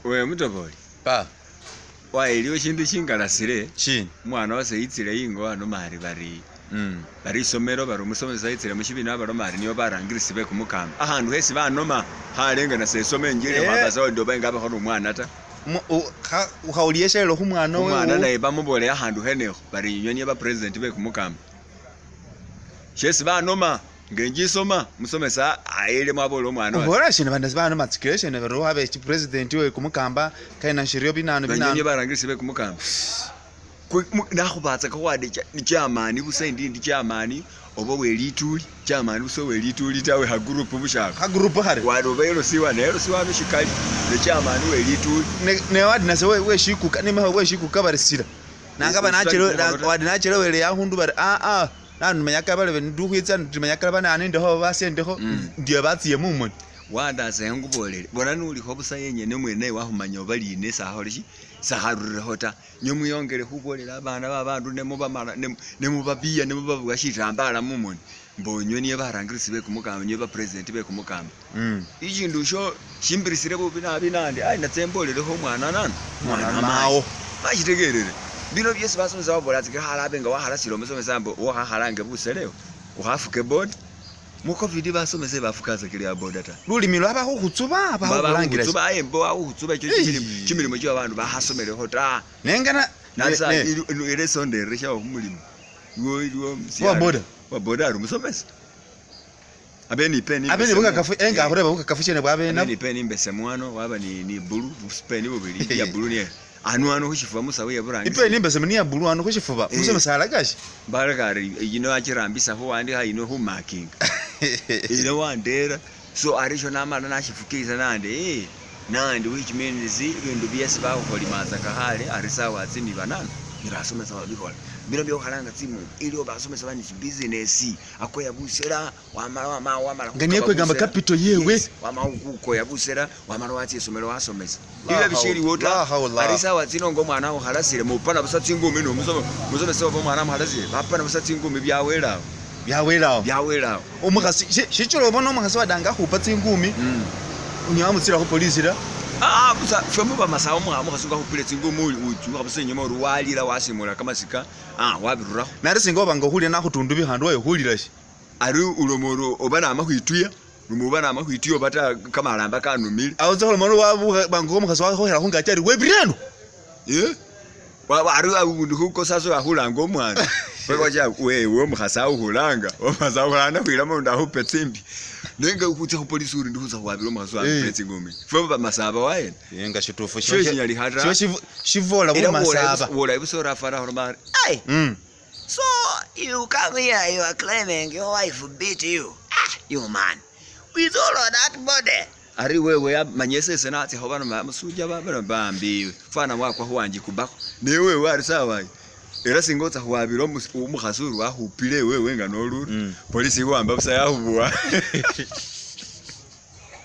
we mutoboli pa wailiwo shindu shingalasile chini mwana wase itsile ingo ano mari bari somero bari umusomesa itsile mushibina baro mari niyo barangirisi be kumukamba ahantu hesi banoma harenga na sesome njire babaza ndo bengabe hono umwana ta ukhawuliyeshelo khumwana umwana naye bamubole ahantu heneho bari nyoni ba president be kumukamba shesi banoma ngenjisoma musomesa ayele mwabolo umwana wase bora shine bandazi banoma tsikeshene baro habe president we kumukamba kaina shiriyo binano nyoni barangirisi be kumukamba nakhubatsa kwade ni chamani busendi ndi chamani obo welituli chamani buso welituli tawe ha group bushaka ha group hare wado bayero siwa bishikali ne chamani welituli ne wadi nase we shikuka ne maho we shikuka barisira nanga banachero wadi nachero wele yahundu bari nanu menyaka bale ndukhwitsa ndimenyaka bana anindeho basendeho ndiye batsiye mumwe wada sengu bolele bona nuli khobusa yenyene mwene wahumanya baline saholishi saharure hota nyumuyongere hubolela abana babantu nemubabiya nemubabwa shitambala mumoni mbonyo niye barangirisi be kumukamba niye ba president be kumukamba ichindu sho shimbirisire bubi nabinande natsembolele ho mwana mawo bashitegerere bino byesi basomeza babola tsike halabe nga wahalasilo musomesambo wahalange buselewo uhafuke boda mu covid basomeze bafukaza kile ya boda ta lulimi lwaba khutsuba bakulangira tsuba ayembo khutsuba cyo chimilimo cyo abantu bahasomere hota nengana nasa ile sondere sha umulimo wa boda ari musomesa abeni buka enga akhureba buka kafuchene bwabena abeni peni mbese mwana waba ni bulu speni bubili ya bulu ne anu khushifuba musawe yaburangi ipeni mbese mni ya bulu anu khushifuba musomesa alagashi barakari yino achirambisa ho wandi ha ino hu marking ile wandera so arisho namana nashifukiza nande which means ibintu byesi bakholimaza kahale arisawa atsini banana nirasomesa babikola bino byo khalanga tsimu iliyo basomesa bani business akoya busela wamala ngani kwegamba capital yewe uko ya busela wamala watsi isomero wasomesa ibe bishiri wota arisawa tsinongo mwana wo khalasile mupana busatsi ngumi no musomesa wo mwana mhalasile bapana busatsi ngumi byawelawo umukhasi shicholo bona umukhasi wadanga khupha tsingumi unyamutsira ku police la busa fomu ba masawo mukhasuka khupile tsingumi uju abusenyemo ruwalira wasimula kamasika wabirura nari singo bangohulira nakhutundu bihandu wayehulira shi ari ulomoro obana amakhwituya rumubana amakhwitiyo bata kamalamba kanumile awuza kholomo wabu bango mukhasi wakhohera khungachari webirano ari awundu khukosaso ahulanga omwana wewacha wewe mukhasa uhulanga omasa uhulanga khwira mundu ahupe tsimbi nenga ukutse ku police uri ndikuza kwabiro mazo apetse ngome famba masaba waye yenga shitufu sho shinyali hata shivola bu masaba wola ibusora fara hormar so you come here, you are claiming your wife beat you you man with all of that body ari wewe manyese senati hobana masuja babana bambiwe fana wakwa huwanji kubako ne wewe ari sawa era singotsa huwabiro umukhasuru ahupile wewe nga noluru polisi huamba busa yahubuwa